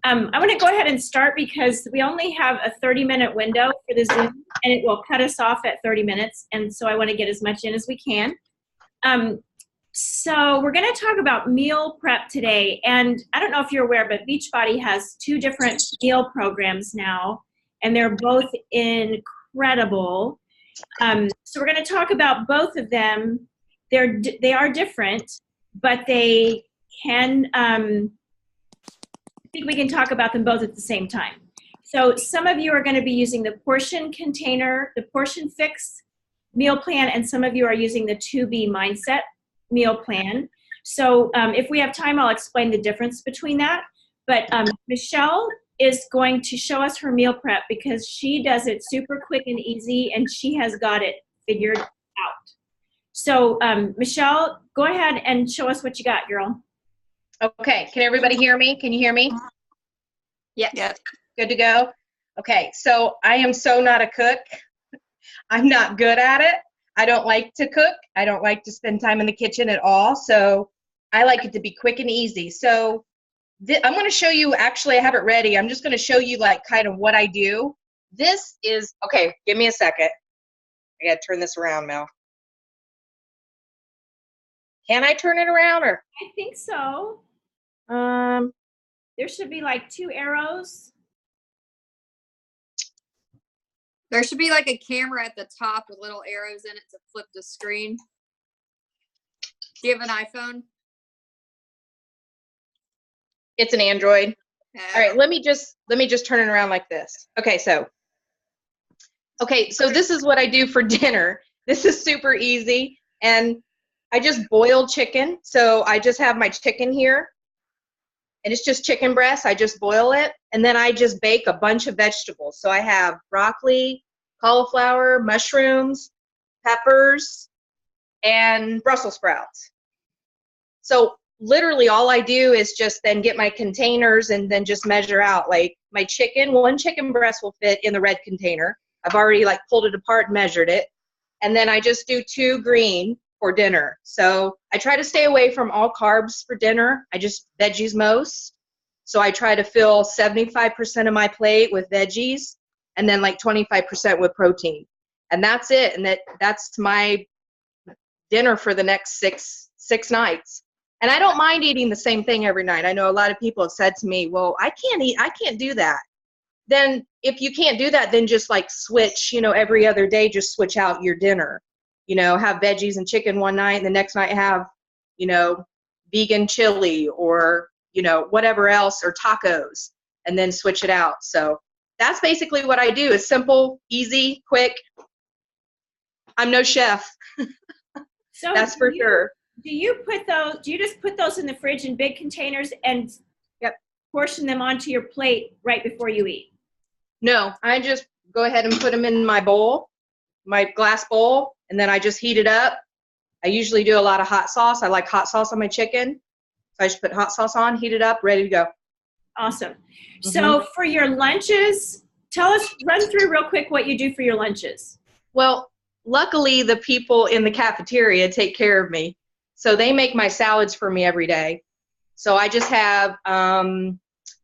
I want to go ahead and start because we only have a 30-minute window for the Zoom, and it will cut us off at 30 minutes. And so I want to get as much in as we can. So we're going to talk about meal prep today. And I don't know if you're aware, but Beachbody has 2 different meal programs now, and they're both incredible. So we're going to talk about both of them. They are different, but they can, I think we can talk about them both at the same time. So some of you are going to be using the portion container, the portion fix meal plan, and some of you are using the 2B mindset meal plan. So if we have time, I'll explain the difference between that. But Michelle is going to show us her meal prep because she does it super quick and easy, and she has got it figured out. So Michelle, go ahead and show us what you got, girl. Okay, can everybody hear me? Can you hear me? Yes. Yep. Good to go? Okay, so I am so not a cook. I'm not good at it. I don't like to cook. I don't like to spend time in the kitchen at all. So I like it to be quick and easy. So I'm going to show you, actually I have it ready. I'm just going to show you like kind of what I do. This is, okay, give me a second. I got to turn this around, Mel. Can I turn it around or? I think so. There should be like 2 arrows. There should be like a camera at the top with little arrows in it to flip the screen. Do you have an iPhone? It's an Android. All right, let me just turn it around like this. Okay, so this is what I do for dinner. This is super easy, and I just boil chicken. So I just have my chicken here, and it's just chicken breast. I just boil it, and then I just bake a bunch of vegetables. So I have broccoli, cauliflower, mushrooms, peppers, and Brussels sprouts. So literally all I do is just then get my containers and then just measure out. Like my chicken, 1 chicken breast will fit in the red container. I've already like pulled it apart and measured it. And then I just do 2 green for dinner. So I try to stay away from all carbs for dinner. I just veggies most. So I try to fill 75% of my plate with veggies and then like 25% with protein. And that's it. And that's my dinner for the next six nights. And I don't mind eating the same thing every night. I know a lot of people have said to me, well, I can't do that. Then if you can't do that, then just like switch, every other day, just switch out your dinner. Have veggies and chicken one night, and the next night have, vegan chili or, whatever else, or tacos, and then switch it out. So that's basically what I do. It's simple, easy, quick. I'm no chef. So that's for sure. Do you just put those in the fridge in big containers and portion them onto your plate right before you eat? No, I just go ahead and put them in my bowl, my glass bowl, and then I just heat it up. I usually do a lot of hot sauce. I like hot sauce on my chicken. So I just put hot sauce on, heat it up, ready to go. Awesome. Mm-hmm. So for your lunches, run through real quick what you do for your lunches. Well, luckily the people in the cafeteria take care of me. So they make my salads for me every day. So I just have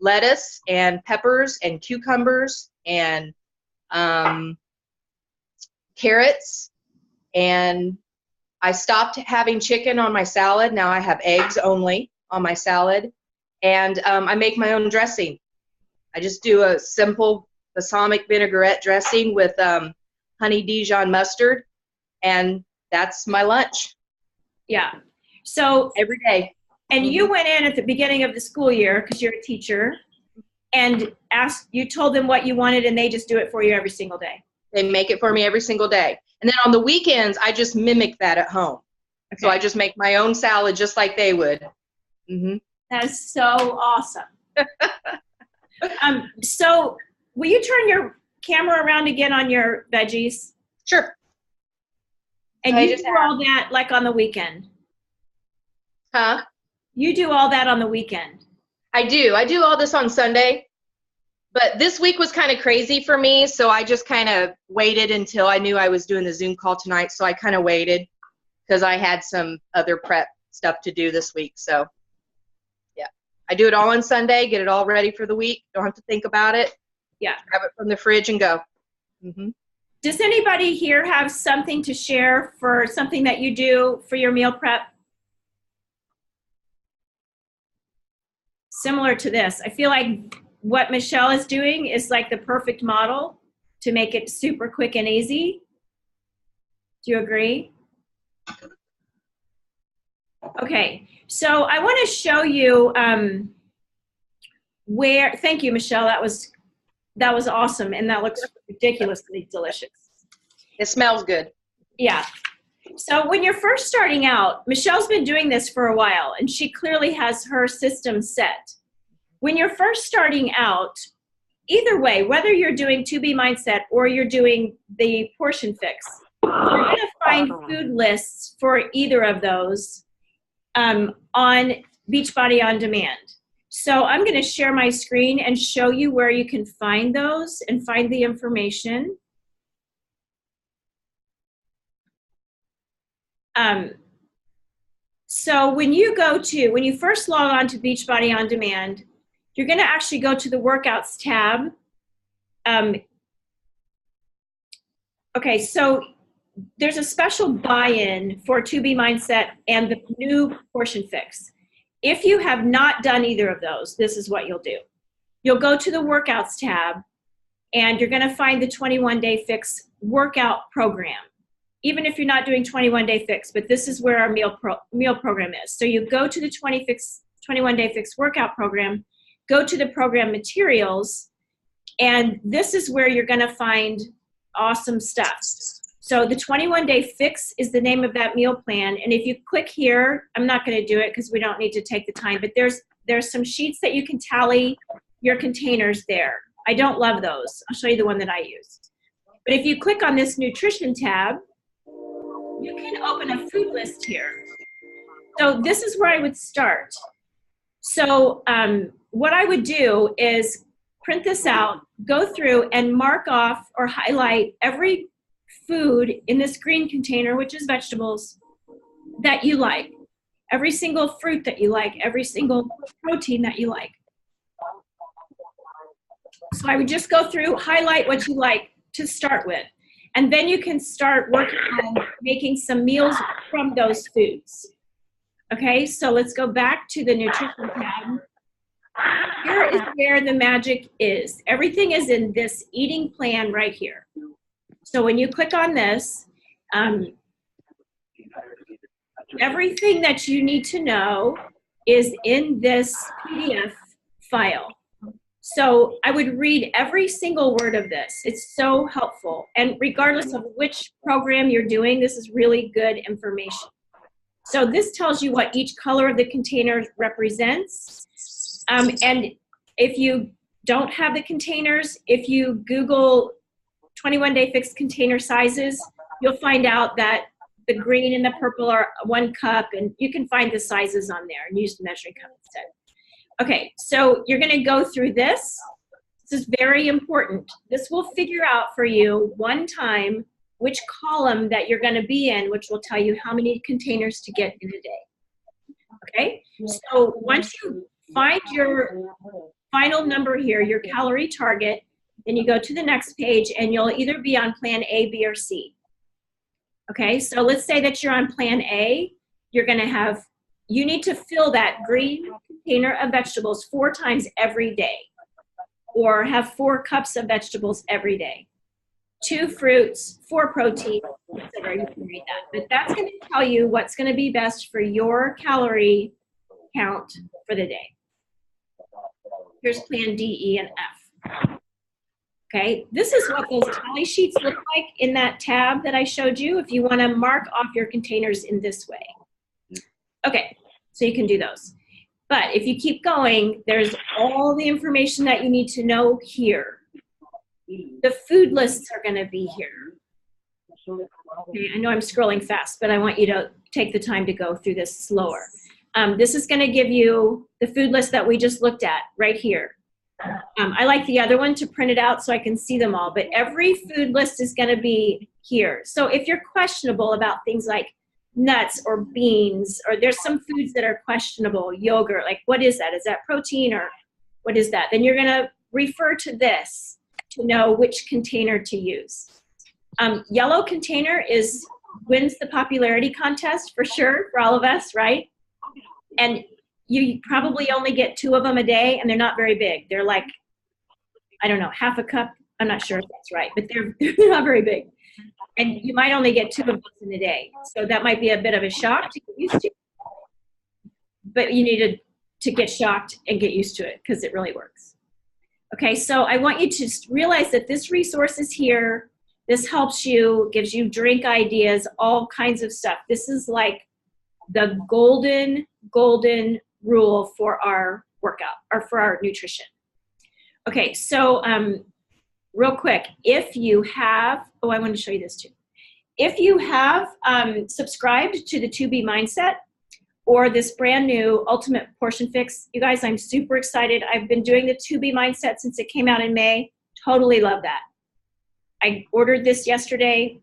lettuce and peppers and cucumbers and carrots. And I stopped having chicken on my salad. Now I have eggs only on my salad. And I make my own dressing. I just do a simple balsamic vinaigrette dressing with honey Dijon mustard. And that's my lunch. Yeah. So every day. And you went in at the beginning of the school year because you're a teacher and you told them what you wanted and they just do it for you every single day. They make it for me every single day. And then on the weekends, I just mimic that at home. Okay. So I just make my own salad just like they would. Mm-hmm. That is so awesome. So will you turn your camera around again on your veggies? Sure. And you do all that like on the weekend? Huh? You do all that on the weekend? I do. I do all this on Sunday. But this week was kind of crazy for me, so I just kind of waited until I knew I was doing the Zoom call tonight. So I kind of waited because I had some other prep stuff to do this week. So, yeah. I do it all on Sunday, get it all ready for the week. Don't have to think about it. Yeah. Grab it from the fridge and go. Mm-hmm. Does anybody here have something to share for something that you do for your meal prep? Similar to this. I feel like what Michelle is doing is like the perfect model to make it super quick and easy. Do you agree? Okay, so I want to show you thank you, Michelle, that was awesome, and that looks ridiculously delicious. It smells good. Yeah. So when you're first starting out, Michelle's been doing this for a while, and she clearly has her system set. When you're first starting out, either way, whether you're doing 2B Mindset or you're doing the Portion Fix, you're going to find food lists for either of those on Beachbody On Demand. So I'm going to share my screen and show you where you can find those and find the information. So when you first log on to Beachbody On Demand, you're going to actually go to the Workouts tab. Okay, so there's a special buy-in for 2B Mindset and the new Portion Fix. If you have not done either of those, this is what you'll do. You'll go to the Workouts tab, and you're going to find the 21-Day Fix workout program, even if you're not doing 21-Day Fix, but this is where our meal program is. So you go to the 21-Day Fix workout program, go to the program materials, and this is where you're going to find awesome stuff. So the 21-Day Fix is the name of that meal plan. And if you click here, I'm not going to do it because we don't need to take the time, but there's some sheets that you can tally your containers there. I don't love those. I'll show you the one that I use. But if you click on this nutrition tab, you can open a food list here. So this is where I would start. So what I would do is print this out, go through and mark off or highlight every food in this green container, which is vegetables, that you like. Every single fruit that you like, every single protein that you like. So I would just go through, highlight what you like to start with. And then you can start working on making some meals from those foods. Okay, so let's go back to the nutrition tab. Here is where the magic is. Everything is in this eating plan right here. So when you click on this, everything that you need to know is in this PDF file. So I would read every single word of this. It's so helpful. And regardless of which program you're doing, this is really good information. So this tells you what each color of the container represents. And if you don't have the containers, if you Google 21-Day Fix container sizes, you'll find out that the green and the purple are 1 cup, and you can find the sizes on there and use the measuring cup instead. Okay, so you're going to go through this. This is very important. This will figure out for you one time which column that you're going to be in, which will tell you how many containers to get in a day. Okay, so once you find your final number here, your calorie target, then you go to the next page and you'll either be on plan A, B, or C. Okay, so let's say that you're on plan A. You're going to have, you need to fill that green container of vegetables 4 times every day, or have 4 cups of vegetables every day, 2 fruits, 4 protein, etc. You can read that. But that's going to tell you what's going to be best for your calorie count for the day. Here's plan D, E, and F. Okay, this is what those tally sheets look like in that tab that I showed you if you want to mark off your containers in this way. Okay, so you can do those. But if you keep going, there's all the information that you need to know here. The food lists are going to be here. Okay, I know I'm scrolling fast, but I want you to take the time to go through this slower. This is going to give you the food list that we just looked at right here. I like the other one to print it out so I can see them all, but every food list is going to be here. So if you're questionable about things like nuts or beans, or there's some foods that are questionable, yogurt, like what is that? Is that protein or what is that? Then you're gonna refer to this to know which container to use. Yellow container wins the popularity contest for sure, for all of us, right? And you probably only get 2 of them a day, and they're not very big. They're like, I don't know, half a cup. I'm not sure if that's right, but they're not very big. And you might only get 2 of those in a day. So that might be a bit of a shock to get used to. But you need to get shocked and get used to it because it really works. Okay, so I want you to realize that this resource is here. This helps you, gives you drink ideas, all kinds of stuff. This is like the golden rule for our workout or for our nutrition. Okay, so real quick, if you have, I want to show you this too. If you have subscribed to the 2B Mindset or this brand new Ultimate Portion Fix, you guys, I'm super excited. I've been doing the 2B Mindset since it came out in May. Totally love that. I ordered this yesterday.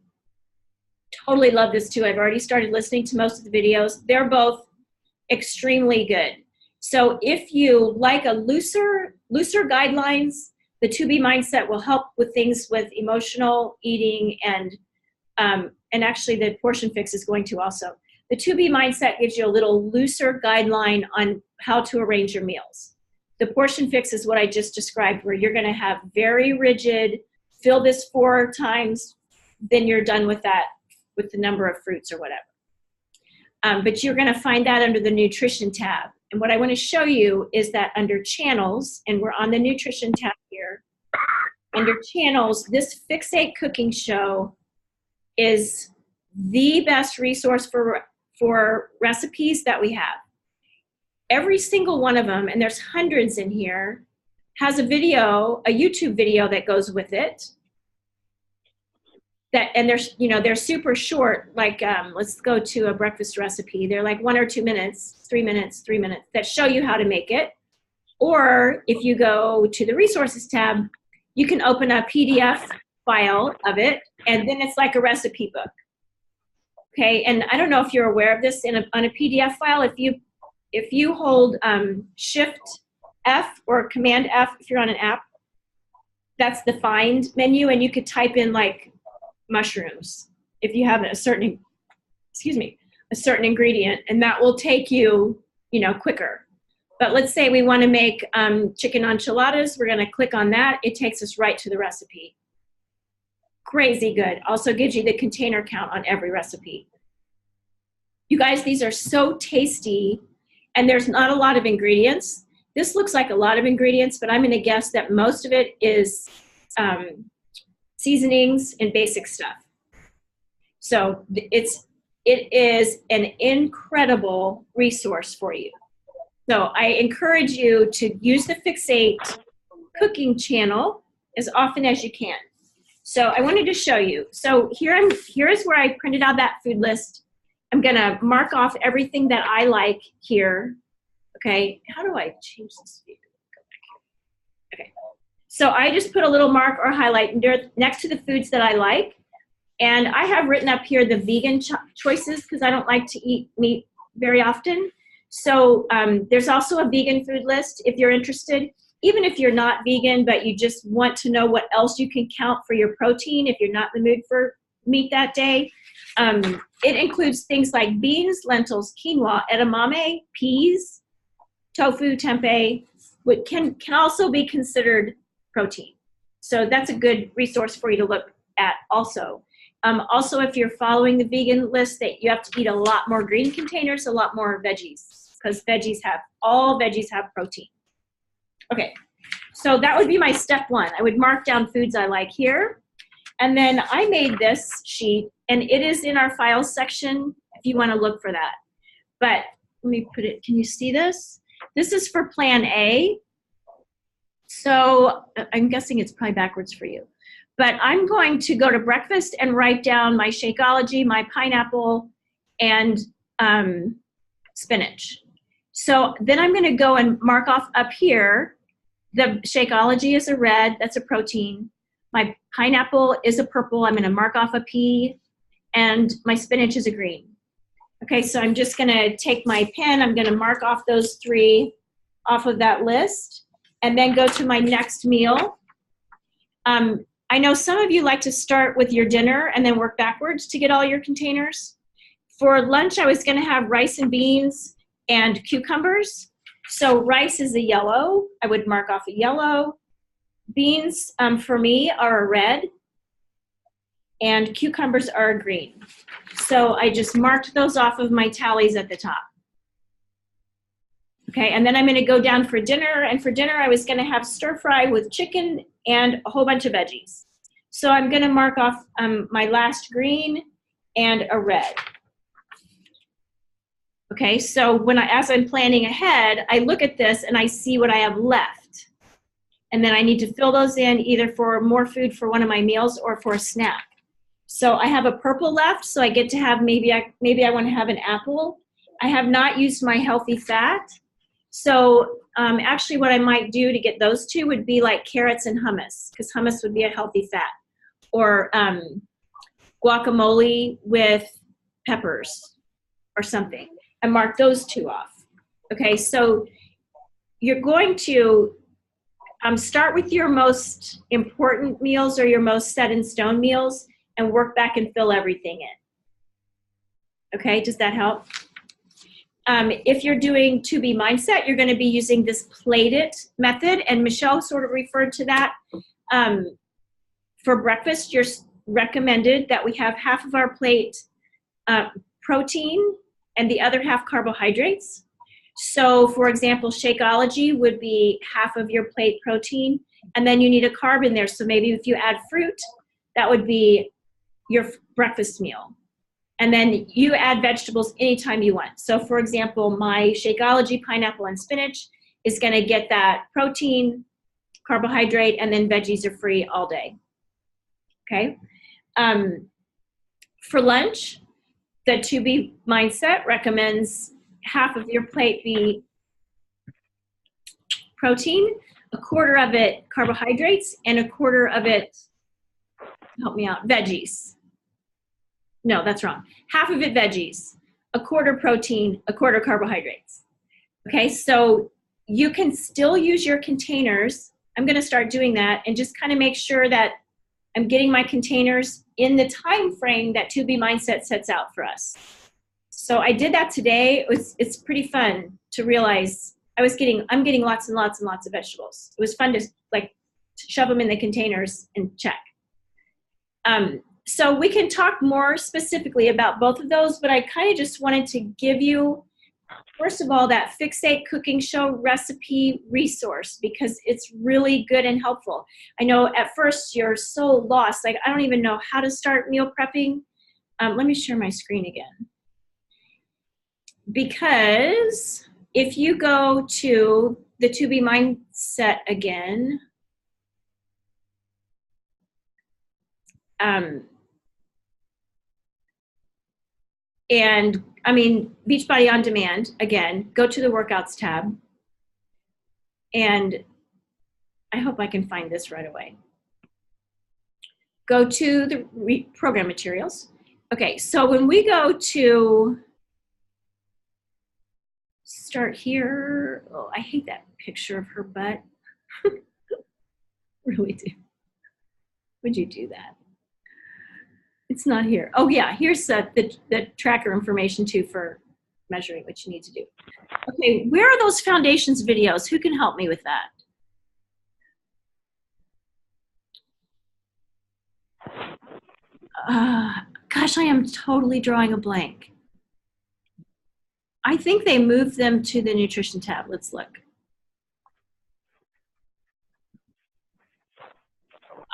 Totally love this too. I've already started listening to most of the videos. They're both extremely good. So if you like a looser guidelines, the 2B Mindset will help with things with emotional eating, and actually the Portion Fix is going to also. The 2B Mindset gives you a little looser guideline on how to arrange your meals. The Portion Fix is what I just described, where you're going to have very rigid, fill this 4 times, then you're done with that, with the number of fruits or whatever. But you're going to find that under the Nutrition tab. And what I want to show you is that under Channels, and we're on the Nutrition tab here, under Channels, this Fixate Cooking Show is the best resource for recipes that we have. Every single one of them, and there's hundreds in here, has a video, a YouTube video that goes with it. And they're super short, like let's go to a breakfast recipe. They're like 1 or 2 minutes, 3 minutes, that show you how to make it. Or if you go to the Resources tab, you can open a PDF file of it, and then it's like a recipe book. Okay, and I don't know if you're aware of this on a PDF file. If you hold Shift F or Command F if you're on an app, that's the Find menu, and you could type in like mushrooms if you have a certain ingredient, and that will take you quicker. But let's say we want to make chicken enchiladas. We're going to click on that. It takes us right to the recipe. Crazy good. Also gives you the container count on every recipe. You guys, these are so tasty, and there's not a lot of ingredients. This looks like a lot of ingredients, but I'm going to guess that most of it is seasonings and basic stuff. So it is an incredible resource for you. So I encourage you to use the Fixate cooking channel as often as you can. So I wanted to show you. So here is where I printed out that food list. I'm going to mark off everything that I like here. Okay, how do I change this? Go back here. Okay, so I just put a little mark or highlight next to the foods that I like. And I have written up here the vegan choices because I don't like to eat meat very often. So there's also a vegan food list if you're interested. Even if you're not vegan, but you just want to know what else you can count for your protein if you're not in the mood for meat that day. It includes things like beans, lentils, quinoa, edamame, peas, tofu, tempeh, which can also be considered protein. So that's a good resource for you to look at also. Also, if you're following the vegan list, that you have to eat a lot more green containers, a lot more veggies, because all veggies have protein. Okay, so that would be my step 1. I would mark down foods I like here. And then I made this sheet, and it is in our files section if you want to look for that. But let me put it, can you see this? This is for Plan A. So I'm guessing it's probably backwards for you. But I'm going to go to breakfast and write down my Shakeology, my pineapple, and spinach. So then I'm going to go and mark off up here. The Shakeology is a red, that's a protein. My pineapple is a purple, I'm going to mark off a P, and my spinach is a green. Okay, so I'm just gonna take my pen, I'm gonna mark off those 3 off of that list, and then go to my next meal. I know some of you like to start with your dinner and then work backwards to get all your containers. For lunch, I was gonna have rice and beans and cucumbers. So rice is a yellow, I would mark off a yellow. Beans, for me, are a red, and cucumbers are a green. So I just marked those off of my tallies at the top. Okay, and then I'm gonna go down for dinner, and for dinner I was gonna have stir fry with chicken and a whole bunch of veggies. So I'm gonna mark off my last green and a red. Okay, so as I'm planning ahead, I look at this and I see what I have left. And then I need to fill those in either for more food for one of my meals or for a snack. So I have a purple left, so I get to have, maybe I want to have an apple. I have not used my healthy fat. So actually what I might do to get those 2 would be like carrots and hummus, because hummus would be a healthy fat. Or guacamole with peppers or something. And mark those 2 off. Okay, so you're going to start with your most important meals or your most set in stone meals and work back and fill everything in. Okay, does that help? If you're doing To Be Mindset, you're gonna be using this plate it method, and Michelle sort of referred to that. For breakfast, you're recommended that we have half of our plate protein and the other half carbohydrates. So for example, Shakeology would be half of your plate protein, and then you need a carb in there. So maybe if you add fruit, that would be your breakfast meal. And then you add vegetables anytime you want. So for example, my Shakeology pineapple and spinach is gonna get that protein, carbohydrate, and then veggies are free all day, okay? For lunch, the To Be Mindset recommends half of your plate be protein, a quarter of it carbohydrates, and a quarter of it, help me out, veggies. No, that's wrong. Half of it veggies, a quarter protein, a quarter carbohydrates. Okay, so you can still use your containers. I'm gonna start doing that and just kind of make sure that I'm getting my containers in the time frame that To Be Mindset sets out for us. So I did that today. It's pretty fun to realize I'm getting lots and lots and lots of vegetables. It was fun to like shove them in the containers and check. So we can talk more specifically about both of those, but I kind of just wanted to give you, first of all, that Fixate Cooking Show recipe resource, because it's really good and helpful. I know at first you're so lost, like I don't even know how to start meal prepping. Let me share my screen again. Because if you go to the To Be Mindset again, and I mean, Beachbody On Demand, again, go to the workouts tab. And I hope I can find this right away. Go to the program materials. Okay, so when we go to start here, oh, I hate that picture of her butt. Really do. Would you do that? It's not here. Oh yeah, here's the tracker information too for measuring what you need to do. Okay, where are those foundations videos? Who can help me with that? Gosh, I am totally drawing a blank. I think they moved them to the nutrition tab. Let's look.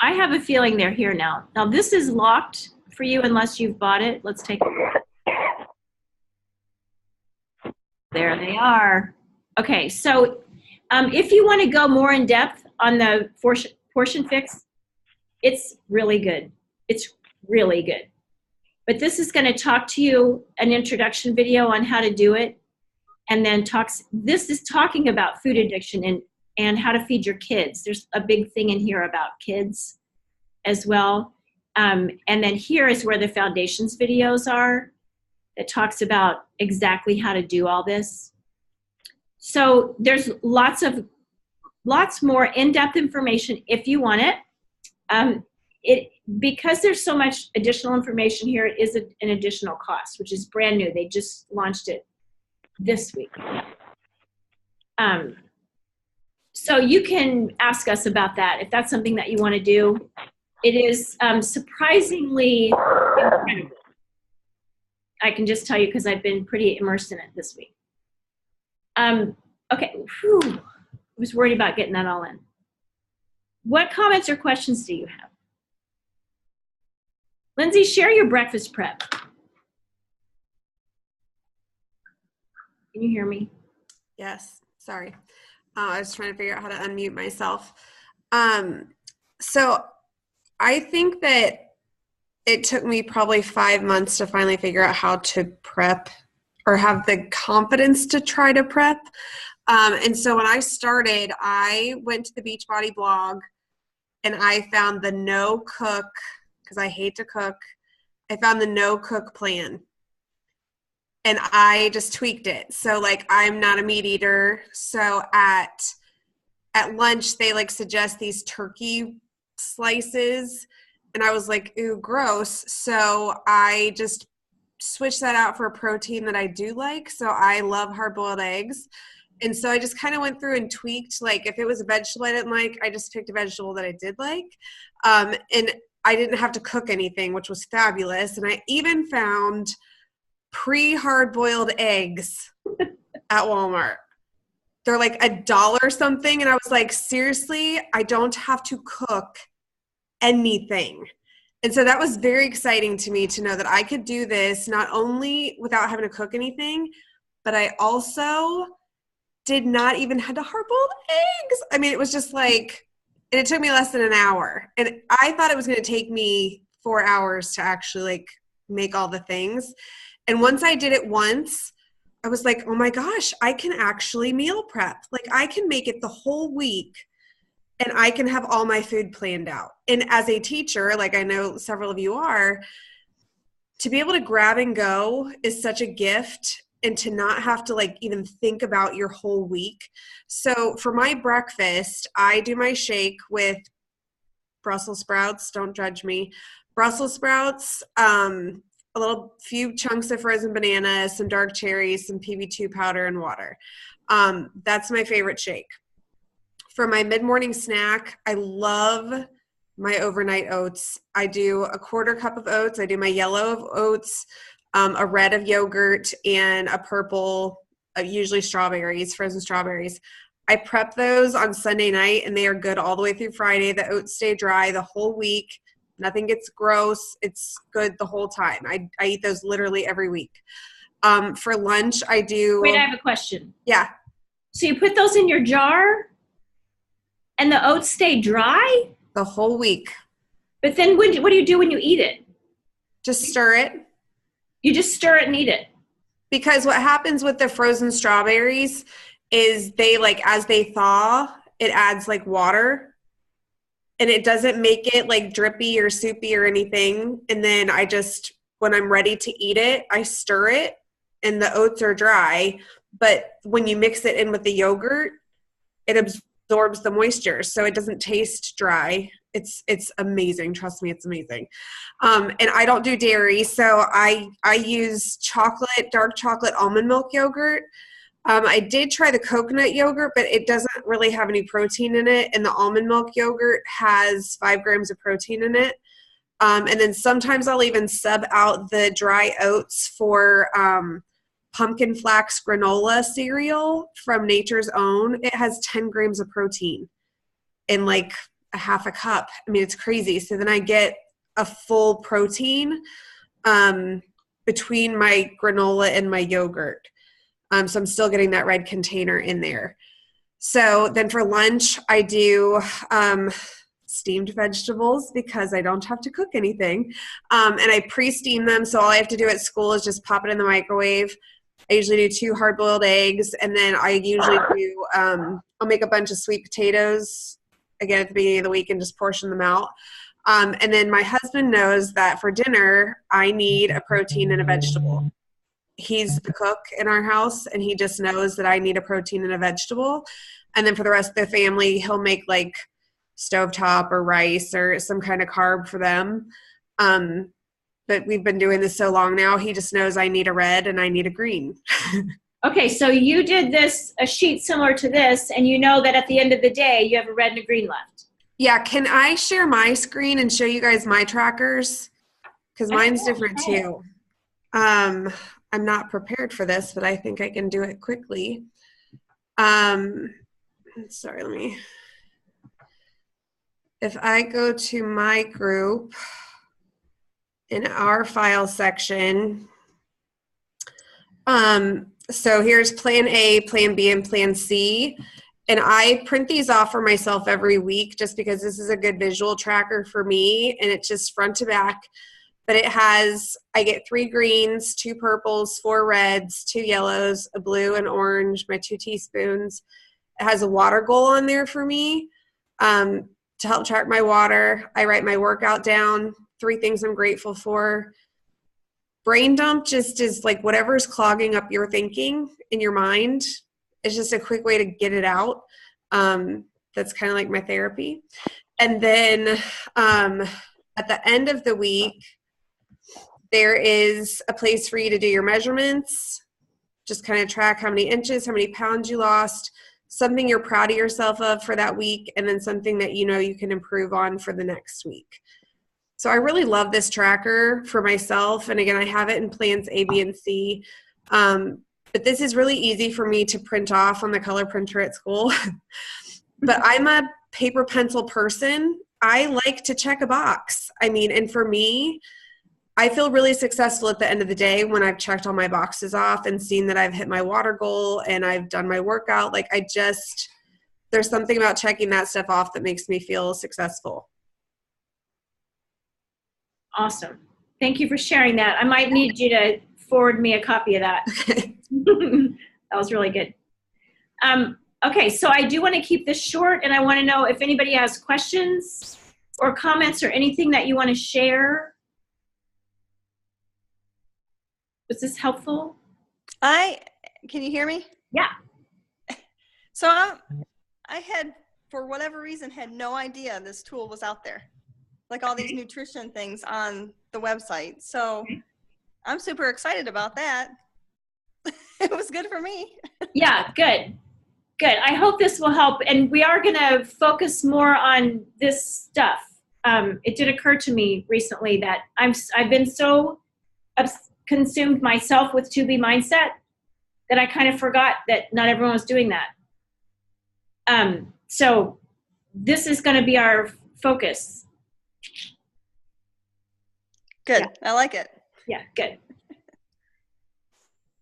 I have a feeling they're here now. Now this is locked for you unless you've bought it. Let's take a look. There they are. Okay, so if you want to go more in depth on the portion fix, it's really good. It's really good. But this is going to talk to you an introduction video on how to do it, and then this is talking about food addiction and how to feed your kids. There's a big thing in here about kids as well. And then here is where the foundations videos are that talks about exactly how to do all this. So there's lots more in-depth information if you want it. Because there's so much additional information here, it is an additional cost, which is brand new. They just launched it this week. So you can ask us about that if that's something that you want to do. It is surprisingly incredible. I can just tell you because I've been pretty immersed in it this week. Okay, whew. I was worried about getting that all in. What comments or questions do you have? Lindsay, share your breakfast prep. Can you hear me? Yes, sorry. I was trying to figure out how to unmute myself. So I think that it took me probably 5 months to finally figure out how to prep or have the confidence to try to prep. And so when I started, I went to the Beachbody blog and I found the no cook, because I hate to cook. I found the no cook plan. And I just tweaked it. So like, I'm not a meat eater. So at lunch, they like suggest these turkey slices. And I was like, ooh, gross. So I just switched that out for a protein that I do like. So I love hard-boiled eggs. And so I just kind of went through and tweaked, like if it was a vegetable I didn't like, I just picked a vegetable that I did like. And I didn't have to cook anything, which was fabulous. And I even found pre-hard-boiled eggs at Walmart. They're like $1 something. And I was like, seriously, I don't have to cook anything. And so that was very exciting to me to know that I could do this not only without having to cook anything, but I also did not even have to hard-boiled eggs. I mean, it was just like, and it took me less than an hour. And I thought it was going to take me 4 hours to actually like make all the things. And once I did it once, I was like, oh my gosh, I can actually meal prep. Like I can make it the whole week and I can have all my food planned out. And as a teacher, like I know several of you are, to be able to grab and go is such a gift, and to not have to like even think about your whole week. So for my breakfast, I do my shake with Brussels sprouts. Don't judge me. Brussels sprouts, a little few chunks of frozen bananas, some dark cherries, some PB2 powder, and water. That's my favorite shake. For my mid-morning snack, I love my overnight oats. I do a 1/4 cup of oats. I do my yellow of oats, a red of yogurt, and a purple, usually strawberries, frozen strawberries. I prep those on Sunday night, and they are good all the way through Friday. The oats stay dry the whole week. Nothing gets gross. It's good the whole time. I eat those literally every week. For lunch, I do... Wait, I have a question. Yeah. So you put those in your jar and the oats stay dry? The whole week. But then what do you do when you eat it? Just stir it. You just stir it and eat it. Because what happens with the frozen strawberries is they like, as they thaw, it adds like water. And it doesn't make it like drippy or soupy or anything. And then I just, when I'm ready to eat it, I stir it and the oats are dry. But when you mix it in with the yogurt, it absorbs the moisture. So it doesn't taste dry. It's amazing. Trust me, it's amazing. And I don't do dairy. So I use dark chocolate almond milk yogurt. I did try the coconut yogurt, but it doesn't really have any protein in it. And the almond milk yogurt has 5 grams of protein in it. And then sometimes I'll even sub out the dry oats for pumpkin flax granola cereal from Nature's Own. It has 10 grams of protein in like a half a cup. I mean, it's crazy. So then I get a full protein between my granola and my yogurt. So I'm still getting that red container in there. So then for lunch, I do steamed vegetables because I don't have to cook anything. And I pre-steam them. So all I have to do at school is just pop it in the microwave. I usually do 2 hard-boiled eggs. And then I usually do, I'll make a bunch of sweet potatoes, again, at the beginning of the week and just portion them out. And then my husband knows that for dinner, I need a protein and a vegetable. he's the cook in our house, and he just knows that I need a protein and a vegetable. And then for the rest of the family, he'll make like stovetop or rice or some kind of carb for them. But we've been doing this so long now, he just knows I need a red and I need a green. Okay, so you did a sheet similar to this, and you know that at the end of the day, you have a red and a green left. Yeah, can I share my screen and show you guys my trackers? Because mine's different too. I'm not prepared for this, but I think I can do it quickly. Sorry, let me. If I go to my group in our file section, so here's plan A, plan B, and plan C. And I print these off for myself every week just because this is a good visual tracker for me, and it's just front to back. But it has, I get 3 greens, 2 purples, 4 reds, 2 yellows, a blue, and orange, my 2 teaspoons. It has a water goal on there for me to help track my water. I write my workout down, 3 things I'm grateful for. Brain dump just is like whatever's clogging up your thinking in your mind. It's just a quick way to get it out. That's kind of like my therapy. And then at the end of the week, there is a place for you to do your measurements. Just kind of track how many inches, how many pounds you lost, something you're proud of yourself of for that week, and then something that you know you can improve on for the next week. So I really love this tracker for myself. And again, I have it in plans A, B, and C. But this is really easy for me to print off on the color printer at school. But I'm a paper pencil person. I like to check a box. I mean, and for me, I feel really successful at the end of the day when I've checked all my boxes off and seen that I've hit my water goal and I've done my workout. Like there's something about checking that stuff off that makes me feel successful. Awesome. Thank you for sharing that. I might need you to forward me a copy of that. That was really good. Okay, so I do want to keep this short, and I want to know if anybody has questions or comments or anything that you want to share. Was this helpful? Can you hear me? Yeah. So I had, for whatever reason, had no idea this tool was out there. Like all these nutrition things on the website. So I'm super excited about that. It was good for me. Yeah, good. Good. I hope this will help. And we are going to focus more on this stuff. It did occur to me recently that I've been so consumed myself with 2B mindset that I kind of forgot that not everyone was doing that. So this is going to be our focus. Good. Yeah. I like it. Yeah, good.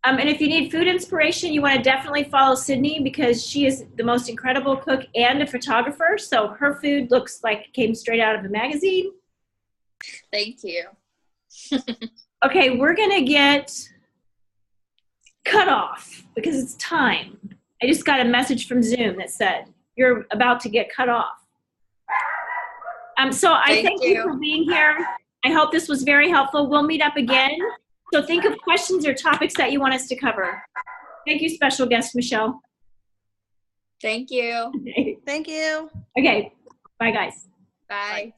And if you need food inspiration, you want to definitely follow Sydney because she is the most incredible cook and a photographer. So her food looks like it came straight out of a magazine. Thank you. Okay, we're going to get cut off because it's time. I just got a message from Zoom that said, you're about to get cut off. So I thank you for being here. I hope this was very helpful. We'll meet up again. So think of questions or topics that you want us to cover. Thank you, special guest Michelle. Thank you. Okay. Thank you. Okay. Bye, guys. Bye.